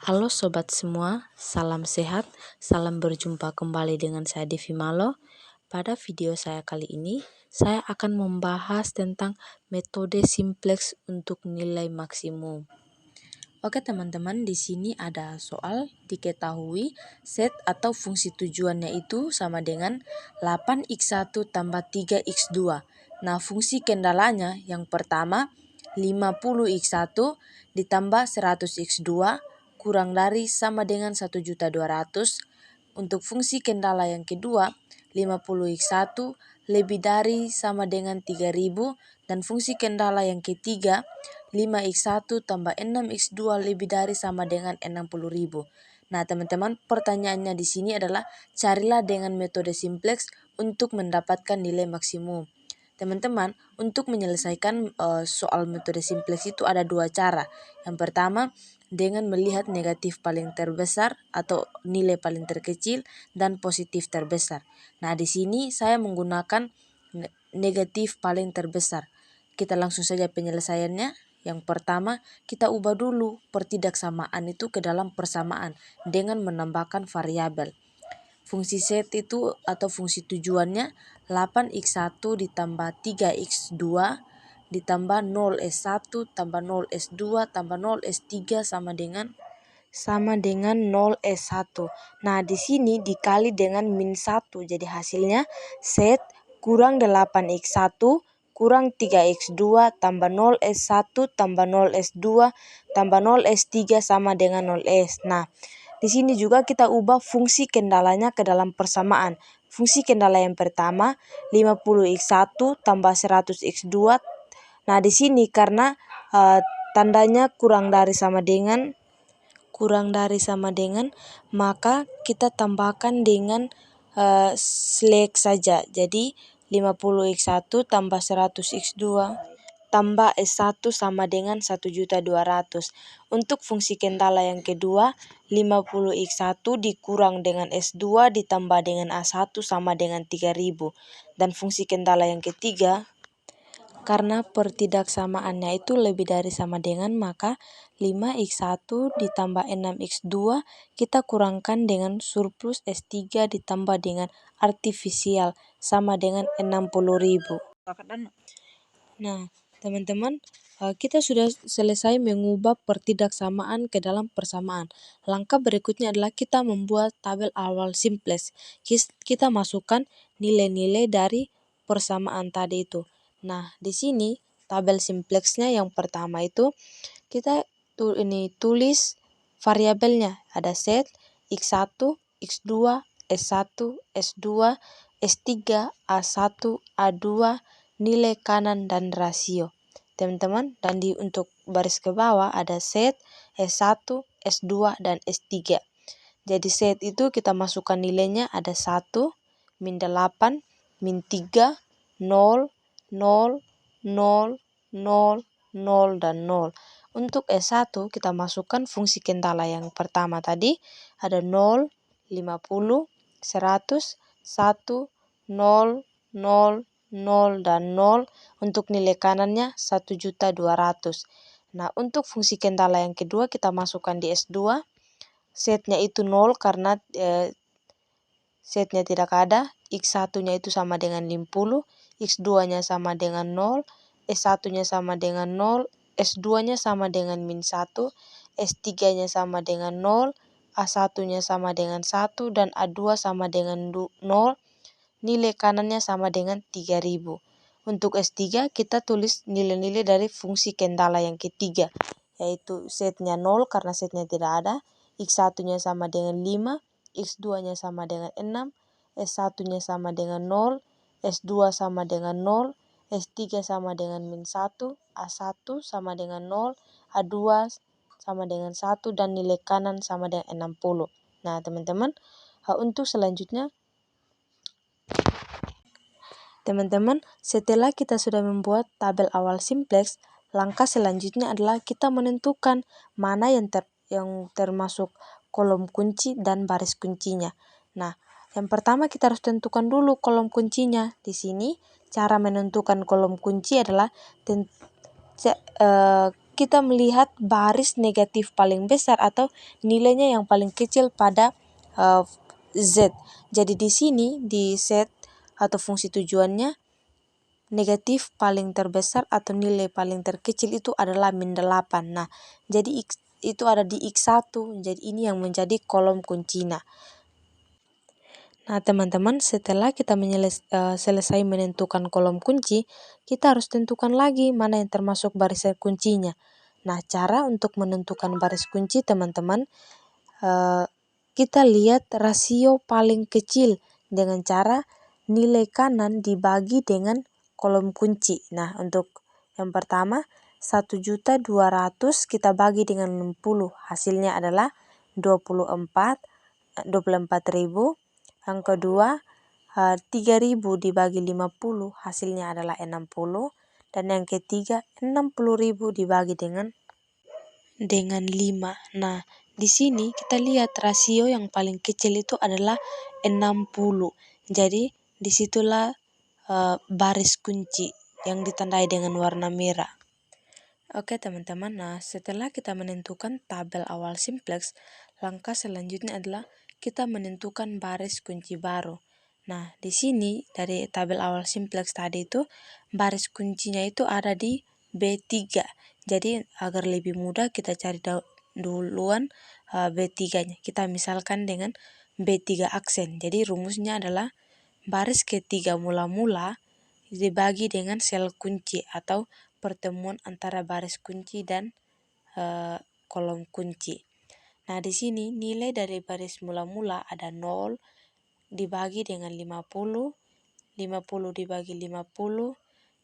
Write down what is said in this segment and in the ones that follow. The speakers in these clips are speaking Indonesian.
Halo sobat semua, salam sehat, salam berjumpa kembali dengan saya Devi Malo. Pada video saya kali ini, saya akan membahas tentang metode simplex untuk nilai maksimum. Oke teman-teman, di sini ada soal diketahui set atau fungsi tujuannya itu sama dengan 8x1 tambah 3x2. Nah, fungsi kendalanya yang pertama 50x1 ditambah 100x2 kurang dari sama dengan 1.200.000. Untuk fungsi kendala yang kedua 50x1 lebih dari sama dengan 3.000, dan fungsi kendala yang ketiga 5x1 tambah 6x2 lebih dari sama dengan 60.000. Nah, teman-teman, pertanyaannya di sini adalah carilah dengan metode simplex untuk mendapatkan nilai maksimum. Teman-teman, untuk menyelesaikan soal metode simplex itu ada dua cara. Yang pertama, dengan melihat negatif paling terbesar atau nilai paling terkecil dan positif terbesar. Nah, di sini saya menggunakan negatif paling terbesar. Kita langsung saja penyelesaiannya. Yang pertama, kita ubah dulu pertidaksamaan itu ke dalam persamaan dengan menambahkan variabel. Fungsi set itu atau fungsi tujuannya 8x1 ditambah 3x2 ditambah 0s1 tambah 0s2 tambah 0s3 sama dengan 0s1. Nah, di sini dikali dengan min 1. Jadi hasilnya set kurang 8x1 kurang 3x2 tambah 0s1 tambah 0s2 tambah 0s3 sama dengan 0s. Nah, di sini juga kita ubah fungsi kendalanya ke dalam persamaan. Fungsi kendala yang pertama 50x1 tambah 100x2. Nah, di sini karena tandanya kurang dari sama dengan, maka kita tambahkan dengan select saja. Jadi 50x1 tambah 100x2 tambah S1 sama dengan 1.200.000. Untuk fungsi kendala yang kedua 50x1 dikurang dengan S2 ditambah dengan A1 sama dengan 3.000. Dan fungsi kendala yang ketiga, karena pertidaksamaannya itu lebih dari sama dengan, maka 5x1 ditambah 6x2 kita kurangkan dengan surplus S3 ditambah dengan artifisial sama dengan 60.000. Nah, teman-teman, kita sudah selesai mengubah pertidaksamaan ke dalam persamaan. Langkah berikutnya adalah kita membuat tabel awal simplex. Kita masukkan nilai-nilai dari persamaan tadi itu. Nah, di sini tabel simplexnya yang pertama itu kita tulis variabelnya. Ada set x1, x2, s1, s2, s3, a1, a2, nilai kanan dan rasio. Teman-teman, dan untuk baris ke bawah ada set S1, S2, dan S3. Jadi set itu kita masukkan nilainya ada 1, min 8, min 3, 0, 0, 0, 0, 0, dan 0. Untuk S1 kita masukkan fungsi kendala yang pertama tadi ada 0, 50, 100, 1, 0, 0, 0, dan 0. Untuk nilai kanannya 1.200.000. Nah, untuk fungsi kendala yang kedua kita masukkan di S2. Setnya itu 0 karena setnya tidak ada. X1-nya itu sama dengan 50, X2-nya sama dengan 0, S1-nya sama dengan 0, S2-nya sama dengan min 1, S3-nya sama dengan 0, A1-nya sama dengan 1, dan A2 sama dengan 0. Nilai kanannya sama dengan 3.000. Untuk S3 kita tulis nilai-nilai dari fungsi kendala yang ketiga, yaitu setnya 0 karena setnya tidak ada, X1-nya sama dengan 5, X2-nya sama dengan 6, S1-nya sama dengan 0, S2 sama dengan 0, S3 sama dengan min 1, A1 sama dengan 0, A2 sama dengan 1, dan nilai kanan sama dengan 60. Nah, teman-teman, untuk selanjutnya, setelah kita sudah membuat tabel awal simplex, langkah selanjutnya adalah kita menentukan mana yang termasuk kolom kunci dan baris kuncinya. Nah, yang pertama kita harus tentukan dulu kolom kuncinya. Di sini cara menentukan kolom kunci adalah kita melihat baris negatif paling besar atau nilainya yang paling kecil pada Z. Jadi di sini di set atau fungsi tujuannya negatif paling terbesar atau nilai paling terkecil itu adalah min 8. Nah, jadi itu ada di X1. Jadi ini yang menjadi kolom kuncinya. Nah, teman-teman, setelah kita selesai menentukan kolom kunci, kita harus tentukan lagi mana yang termasuk baris kuncinya. Nah, cara untuk menentukan baris kunci, teman-teman, kita lihat rasio paling kecil dengan cara nilai kanan dibagi dengan kolom kunci. Nah, untuk yang pertama 1.200.000 kita bagi dengan 60, hasilnya adalah 24.000. Yang kedua 3.000 dibagi 50, hasilnya adalah 60. Dan yang ketiga 60.000 dibagi dengan 5. Nah, di sini kita lihat rasio yang paling kecil itu adalah 60. Jadi disitulah baris kunci yang ditandai dengan warna merah. Oke teman-teman, nah setelah kita menentukan tabel awal simplex, langkah selanjutnya adalah kita menentukan baris kunci baru. Nah, di sini dari tabel awal simplex tadi itu baris kuncinya itu ada di B3. Jadi agar lebih mudah kita cari duluan B3-nya. Kita misalkan dengan B3 aksen. Jadi rumusnya adalah baris ketiga mula-mula dibagi dengan sel kunci atau pertemuan antara baris kunci dan kolom kunci. Nah, di sini nilai dari baris mula-mula ada 0 dibagi dengan 50, 50 dibagi 50,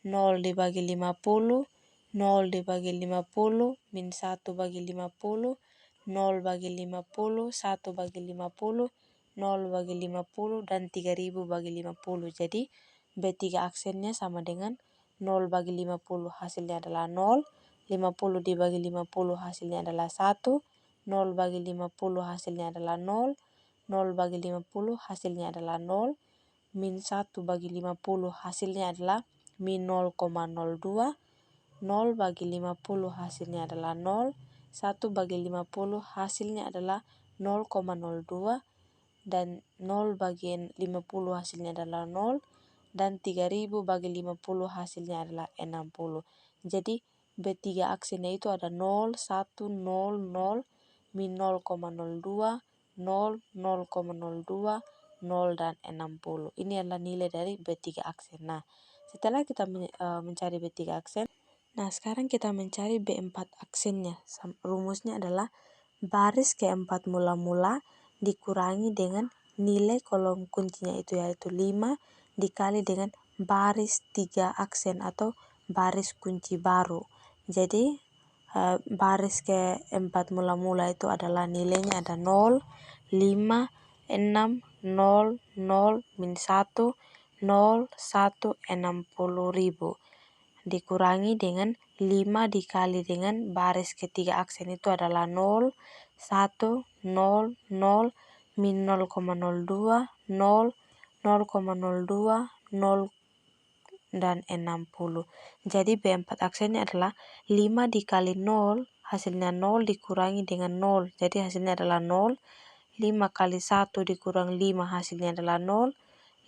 0 dibagi 50, 0 dibagi 50, min 1 bagi 50, 0 bagi 50, 1 bagi 50, 0 bagi 50, dan 3.000 bagi 50. Jadi B3 aksennya sama dengan 0 bagi 50 hasilnya adalah 0, 50 dibagi 50 hasilnya adalah 1, 0 bagi 50 hasilnya adalah 0, 0 bagi 50 hasilnya adalah 0, min 1 bagi 50 hasilnya adalah min 0,02, 0 bagi 50 hasilnya adalah 0, 1 bagi 50 hasilnya adalah 0,02, dan 0 bagi 50 hasilnya adalah 0, dan 3.000 bagi 50 hasilnya adalah 60. Jadi B3 aksennya itu ada 0, 1, 0, 0, min 0,02, 0, 0,02, 0, dan 60. Ini adalah nilai dari B3 aksen. Nah, setelah kita mencari B3 aksen, nah sekarang kita mencari B4 aksennya. Rumusnya adalah baris keempat mula-mula dikurangi dengan nilai kolom kuncinya itu yaitu 5 dikali dengan baris 3 aksen atau baris kunci baru. Jadi baris keempat mula-mula itu adalah nilainya ada 0, 5, 6, 0, 0, min 1, 0, 1, 60.000. Dikurangi dengan 5 dikali dengan baris ketiga aksen itu adalah 0, 1, 0, 0, min 0,02, 0, 0,02, 0, dan 60. Jadi B4 aksennya adalah 5 dikali 0, hasilnya 0 dikurangi dengan 0. Jadi hasilnya adalah 0. 5 kali 1 dikurang 5 hasilnya adalah 0.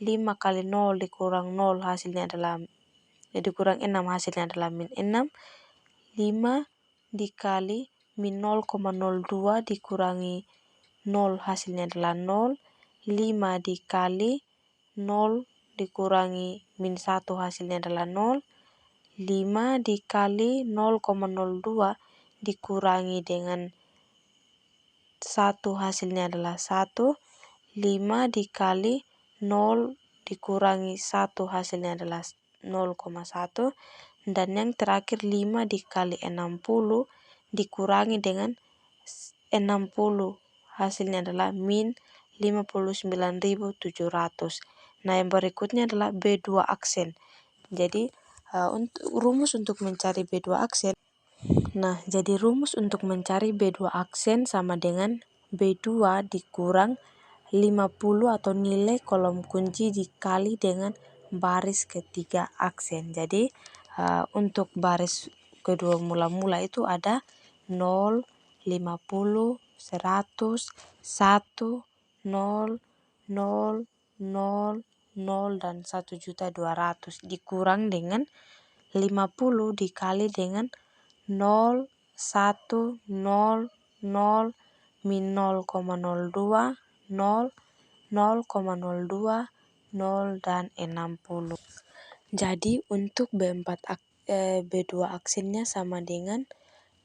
5 kali 0 dikurang 0 hasilnya adalah dikurang 6 hasilnya adalah min 6. 5 dikali min 0,02 dikurangi 0 hasilnya adalah 0. 5 dikali 0 dikurangi min 1 hasilnya adalah 0. 5 dikali 0,02 dikurangi dengan 1 hasilnya adalah 1. 5 dikali 0 dikurangi 1 hasilnya adalah 0,1. Dan yang terakhir 5 dikali 60 dikurangi dengan 60 hasilnya adalah min 59.700. Nah, yang berikutnya adalah B2 aksen. Jadi rumus untuk mencari B2 aksen. Nah, jadi rumus untuk mencari B2 aksen sama dengan B2 dikurang 50 atau nilai kolom kunci dikali dengan baris ketiga aksen. Jadi untuk baris kedua mula-mula itu ada 0, 50, 100, 1, 0, 0, 0, 0, dan 1.200.000 dikurang dengan 50 dikali dengan 0, 1, 0, 0, min 0,02, 0, 0,02, 0, dan 60. Jadi untuk B2 aksennya sama dengan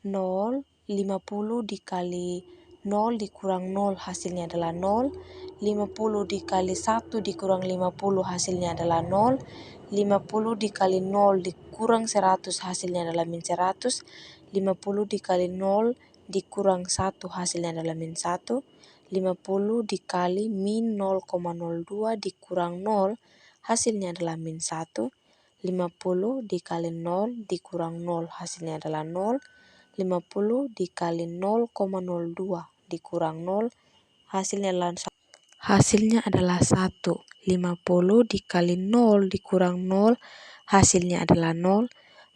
0, 50 dikali 0 dikurang 0 hasilnya adalah 0, 50 dikali 1 dikurang 50 hasilnya adalah 0, 50 dikali 0 dikurang 100 hasilnya adalah min 100, 50 dikali 0 dikurang 1 hasilnya adalah min 1, 50 dikali min 0,02 dikurang 0 hasilnya adalah min 1, 50 dikali 0 dikurang 0 hasilnya adalah 0, 50 dikali 0,02 dikurang 0 hasilnya adalah 1. 50 dikali 0 dikurang 0 hasilnya adalah 0.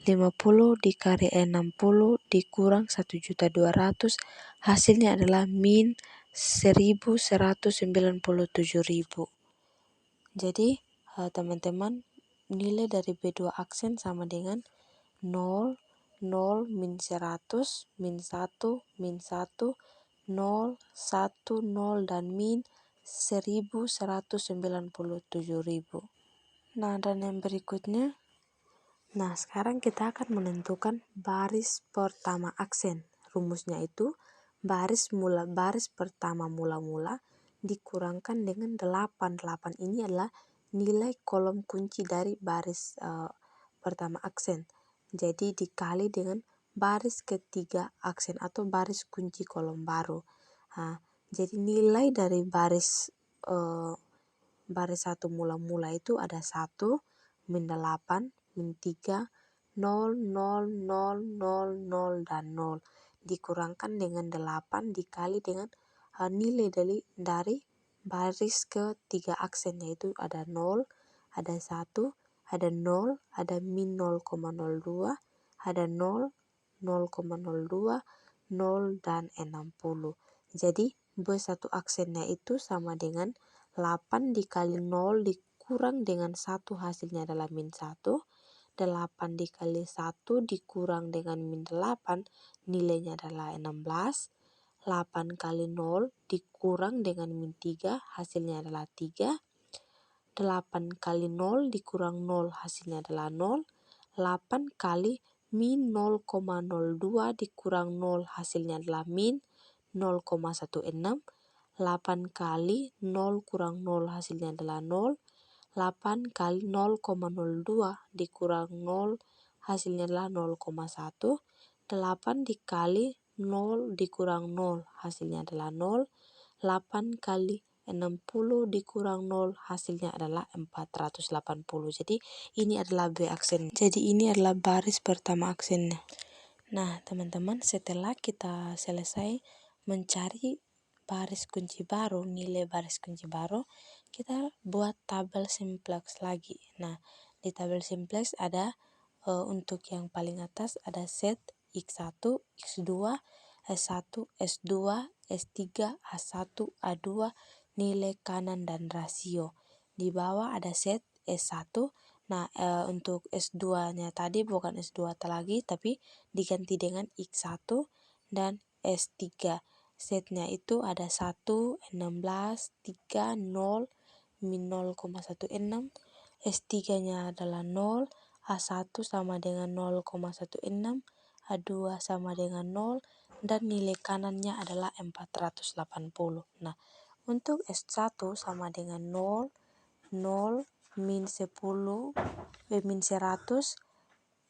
50 dikali 60 dikurang 1.200.000 hasilnya adalah min 1.197.000. Jadi teman-teman, nilai dari B2 aksen sama dengan 0, 0, min 100, min 1, min 1, 0, 1, 0, dan min 1.197.000. Nah, dan yang berikutnya, nah sekarang kita akan menentukan baris pertama aksen. Rumusnya itu baris pertama mula-mula dikurangkan dengan 8. 8 ini adalah nilai kolom kunci dari baris pertama aksen. Jadi dikali dengan baris ketiga aksen atau baris kunci kolom baru. Nah, jadi nilai dari baris satu mula-mula itu ada 1, min 8, min 3, 0, 0, 0, 0, 0, dan 0. Dikurangkan dengan 8 dikali dengan nilai dari baris ketiga aksen, yaitu ada 0, ada 1, ada 0, ada min 0,02, ada 0, 0,02, 0, dan 60. Jadi B1 aksennya itu sama dengan 8 dikali 0 dikurang dengan 1 hasilnya adalah min 1. 8 dikali 1 dikurang dengan min 8 nilainya adalah 16. 8 kali 0 dikurang dengan min 3 hasilnya adalah 3. 8 kali 0 dikurang 0 hasilnya adalah 0. 8 kali min 0,02 dikurang 0 hasilnya adalah min 0,16. 8 kali 0 kurang 0 hasilnya adalah 0. 8 kali 0,02 dikurang 0 hasilnya adalah 0,1. 8 dikali 0 dikurang 0 hasilnya adalah 0. 8 kali 60 dikurang 0 hasilnya adalah 480. Jadi ini adalah B aksen. Jadi ini adalah baris pertama aksennya. Nah teman-teman, setelah kita selesai mencari baris kunci baru, nilai baris kunci baru, kita buat tabel simplex lagi. Nah di tabel simplex ada untuk yang paling atas ada set X1, X2, S1, S2, S3, A1, A2, nilai kanan dan rasio. Di bawah ada set S1. Nah, untuk S2-nya tadi bukan S2 lagi, tapi diganti dengan X1 dan S3. Setnya itu ada 1, 16, 3, 0, min 0,16. S3-nya adalah 0, A1 sama dengan 0,16, A2 sama dengan 0, dan nilai kanannya adalah 480. Nah, untuk S1 sama dengan 0, 0, min 10, min 100,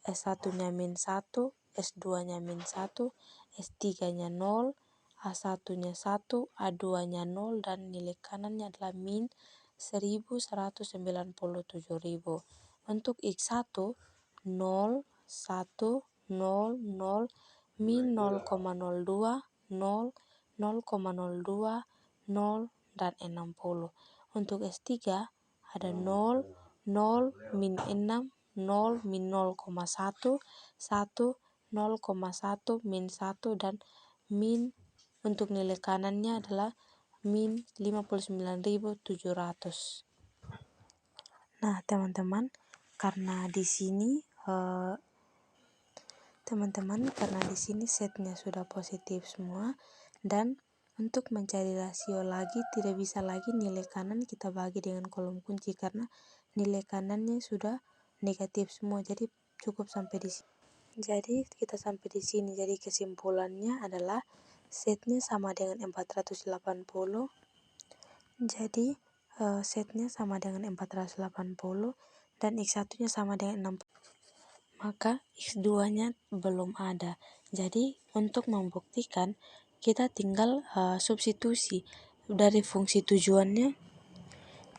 S1-nya min 1, S2-nya min 1, S3-nya 0, A1-nya 1, A2-nya 0, dan nilai kanannya adalah min 1.197.000. Untuk X1, 0, 1, 0, 0, min 0,02, 0, 0,02, 0, dan 60. Untuk S3 ada 0, 0, min 6, 0, min 0,1, 1, 0,1, min 1, dan min untuk nilai kanannya adalah min 59.700. Nah, teman-teman, karena di sini setnya sudah positif semua, dan untuk mencari rasio lagi tidak bisa lagi nilai kanan kita bagi dengan kolom kunci karena nilai kanannya sudah negatif semua. Jadi cukup sampai di sini. Jadi kita sampai di sini. Jadi kesimpulannya adalah setnya sama dengan 480. Jadi setnya sama dengan 480 dan X1-nya sama dengan 60. Maka X2-nya belum ada. Jadi untuk membuktikan kita tinggal substitusi dari fungsi tujuannya.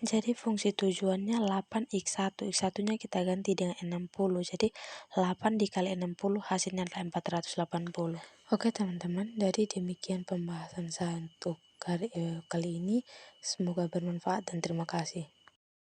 Jadi fungsi tujuannya 8x1. X1-nya kita ganti dengan 60. Jadi 8 dikali 60 hasilnya adalah 480. Oke teman-teman, jadi demikian pembahasan saya untuk kali ini. Semoga bermanfaat dan terima kasih.